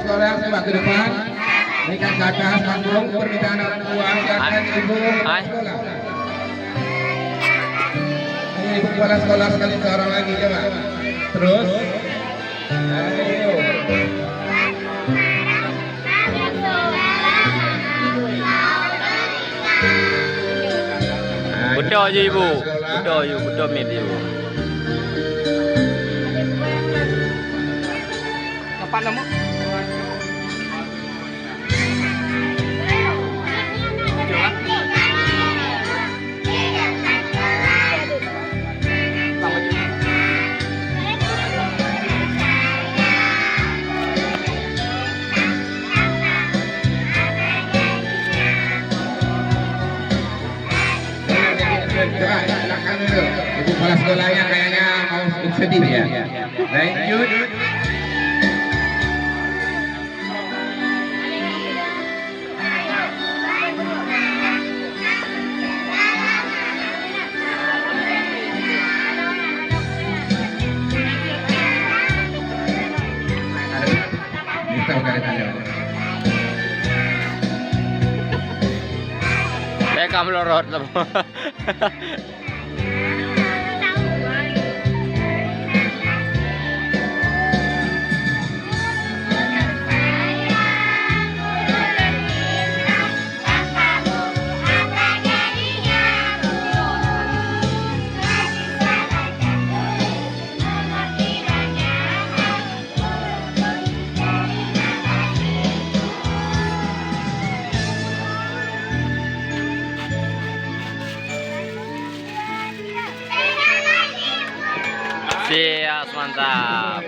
Sekolah coba ke depan, berikan ke atas panggung permintaan orang tua, silakan ibu sekolah. Ayo ibu kepala sekolah sekali seorang lagi coba. Terus, ayo. Betul aja ibu, betul mit ibu. Kapan kamu? Coba silakan dulu. Ibu kepala sekolahnya kayaknya mau sedih ya. Lanjut. Kita udah ada. Kamu lorot lah. Siap, mantap.